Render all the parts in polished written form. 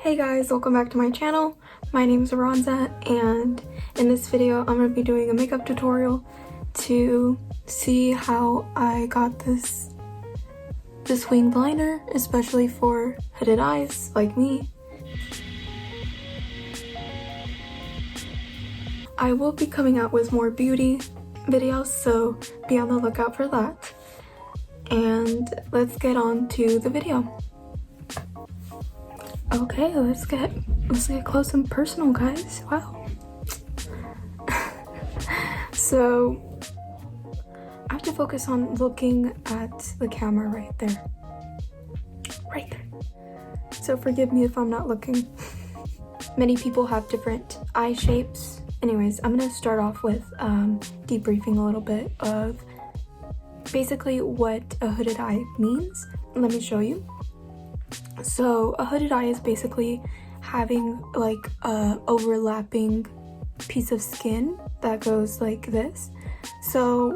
Hey guys, welcome back to my channel. My name is Aranza, and in this video I'm going to be doing a makeup tutorial to see how I got this winged liner, especially for hooded eyes like me. I will be coming out with more beauty videos, so be on the lookout for that. And let's get on to the video. Okay, let's get close and personal, guys. Wow. So I have to focus on looking at the camera right there. Right there. So forgive me if I'm not looking. Many people have different eye shapes. Anyways, I'm gonna start off with debriefing a little bit of basically what a hooded eye means. Let me show you. So a hooded eye is basically having like a overlapping piece of skin that goes like this. So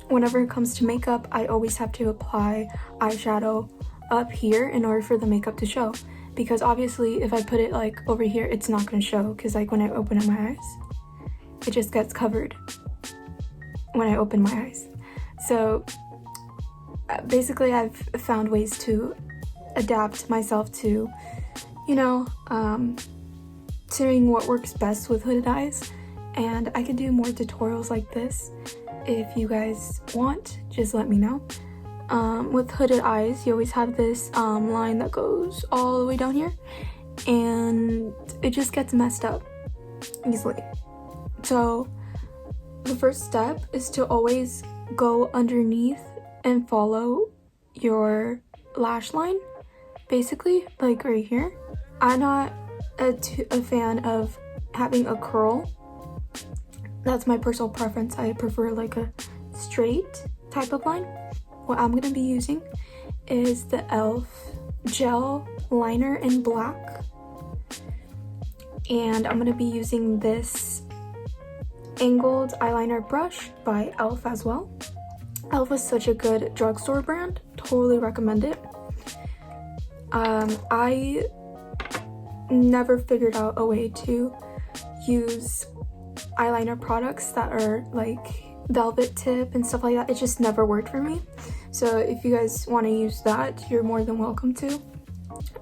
whenever it comes to makeup, I always have to apply eyeshadow up here in order for the makeup to show, because obviously if I put it like over here, it's not going to show, because like when I open up my eyes, it just gets covered when I open my eyes. So basically I've found ways to adapt myself to, you know, seeing what works best with hooded eyes, and I could do more tutorials like this. If you guys want, just let me know. With hooded eyes, you always have this line that goes all the way down here, and it just gets messed up easily. So the first step is to always go underneath and follow your lash line, basically like right here. I'm not a fan of having a curl. That's my personal preference. I prefer like a straight type of line. What I'm going to be using is the e.l.f. gel liner in black, and I'm going to be using this angled eyeliner brush by e.l.f. as well. e.l.f. is such a good drugstore brand. Totally recommend it. I never figured out a way to use eyeliner products that are like velvet tip and stuff like that. It just never worked for me. So if you guys want to use that, you're more than welcome to.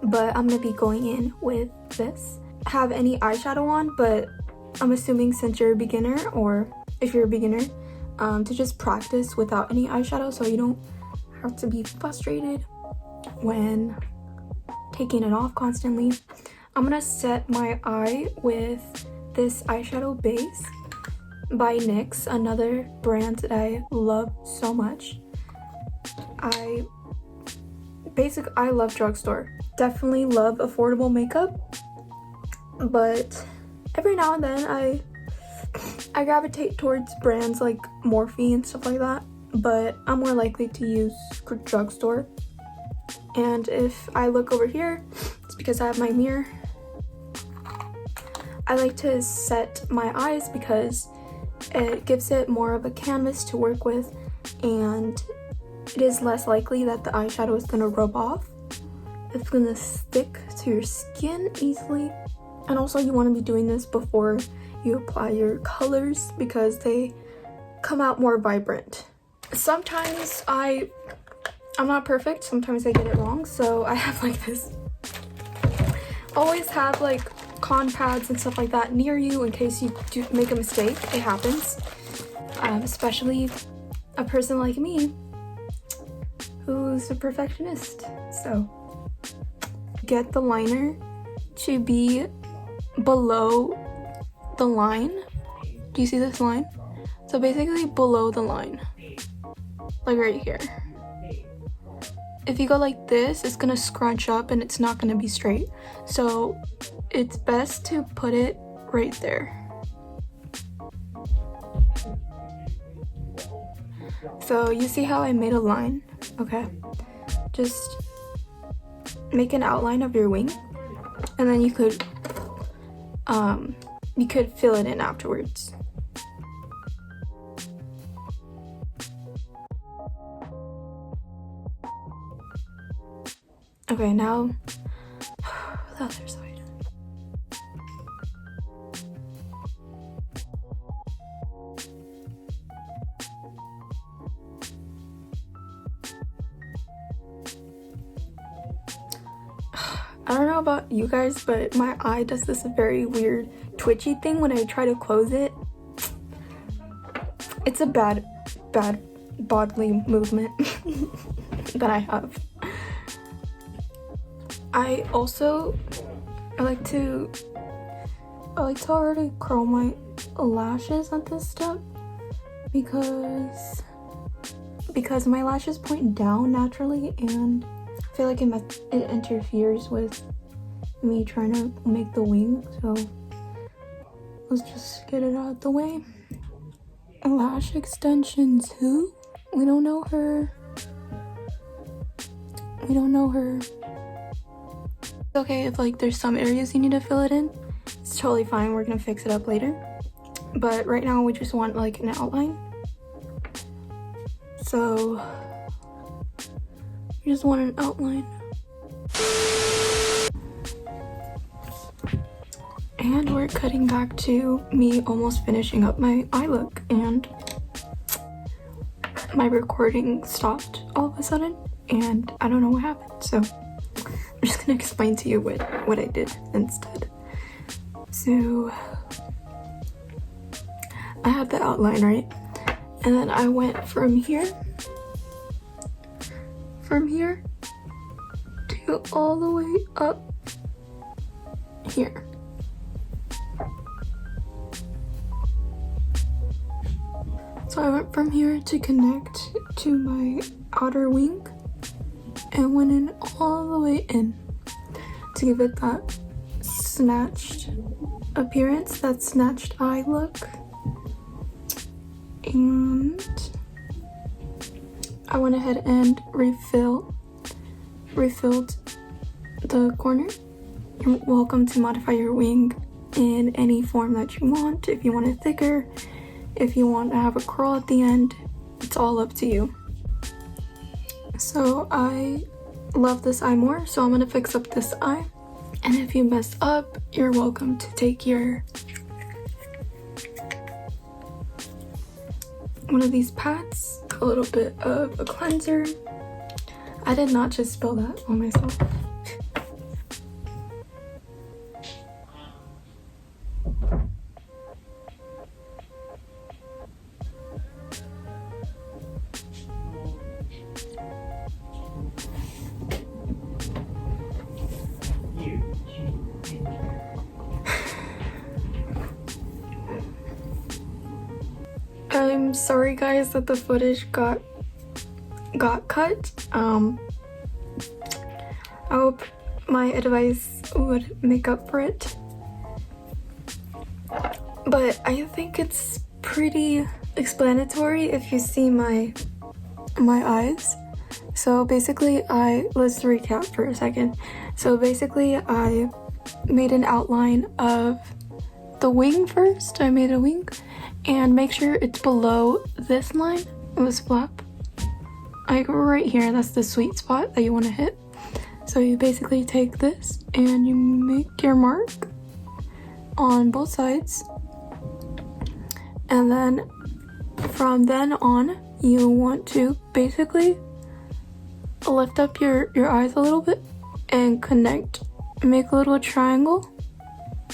But I'm going to be going in with this. Have any eyeshadow on, but I'm assuming since you're a beginner, or if you're a beginner, to just practice without any eyeshadow so you don't have to be frustrated when taking it off constantly. I'm gonna set my eye with this eyeshadow base by NYX, another brand that I love so much. I love drugstore. Definitely love affordable makeup, but every now and then I gravitate towards brands like Morphe and stuff like that, but I'm more likely to use drugstore. And if I look over here, it's because I have my mirror. I like to set my eyes because it gives it more of a canvas to work with, and it is less likely that the eyeshadow is going to rub off. It's going to stick to your skin easily. And also you want to be doing this before you apply your colors because they come out more vibrant. Sometimes I'm not perfect, sometimes I get it wrong, so I have like this. Always have like con pads and stuff like that near you in case you do make a mistake. It happens. Especially a person like me who's a perfectionist. So get the liner to be below the line. Do you see this line? So basically below the line, like right here. If you go like this, it's gonna scrunch up and it's not gonna be straight. So it's best to put it right there. So you see how I made a line? Okay. Just make an outline of your wing, and then you could fill it in afterwards. Okay, now the other side. I don't know about you guys, but my eye does this very weird twitchy thing when I try to close it. It's a bad bodily movement that I have. I like to already curl my lashes at this step because my lashes point down naturally, and I feel like it interferes with me trying to make the wing, so let's just get it out of the way. Lash extensions, who? We don't know her. It's okay if like there's some areas you need to fill it in. It's totally fine, we're gonna fix it up later. But right now we just want like an outline. So we just want an outline. And we're cutting back to me almost finishing up my eye look, and my recording stopped all of a sudden and I don't know what happened, so I'm just gonna explain to you what I did instead. So I have the outline, right? And then I went from here to all the way up here. So I went from here to connect to my outer wing and went in all the way in to give it that snatched appearance, that snatched eye look. And I went ahead and refilled the corner. You're welcome to modify your wing in any form that you want. If you want it thicker, if you want to have a curl at the end, it's all up to you. So I love this eye more, so I'm gonna fix up this eye. And if you mess up, you're welcome to take one of these pads, a little bit of a cleanser. I did not just spill that on myself. I'm sorry guys that the footage got cut. I hope my advice would make up for it. But I think it's pretty explanatory if you see my eyes. So basically let's recap for a second. So basically I made an outline of the wing first. I made a wing. And make sure it's below this line, this flap. Like right here, that's the sweet spot that you want to hit. So you basically take this and you make your mark on both sides. And then from then on, you want to basically lift up your eyes a little bit and connect, make a little triangle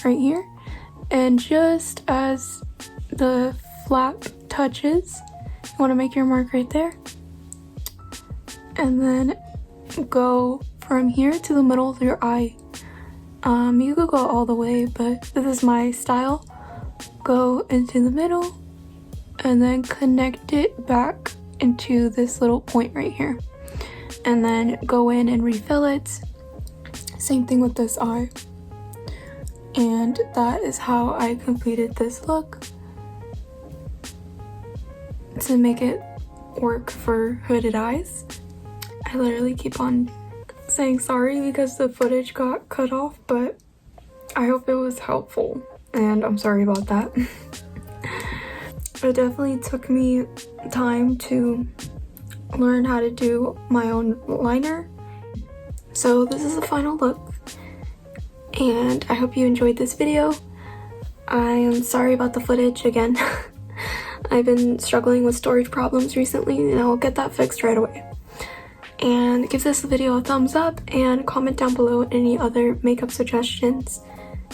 right here. And just as the flap touches, you want to make your mark right there, and then go from here to the middle of your eye. You could go all the way, but this is my style. Go into the middle and then connect it back into this little point right here, and then go in and refill it. Same thing with this eye. And that is how I completed this look to make it work for hooded eyes. I literally keep on saying sorry because the footage got cut off, but I hope it was helpful, and I'm sorry about that. It definitely took me time to learn how to do my own liner. So this is the final look, and I hope you enjoyed this video. I am sorry about the footage again. I've been struggling with storage problems recently, and I'll get that fixed right away. and give this video a thumbs up and comment down below any other makeup suggestions,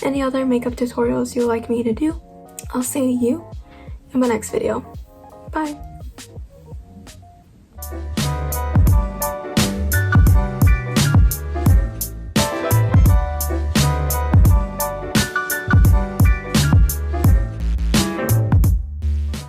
any other makeup tutorials you'd like me to do. I'll see you in my next video. Bye.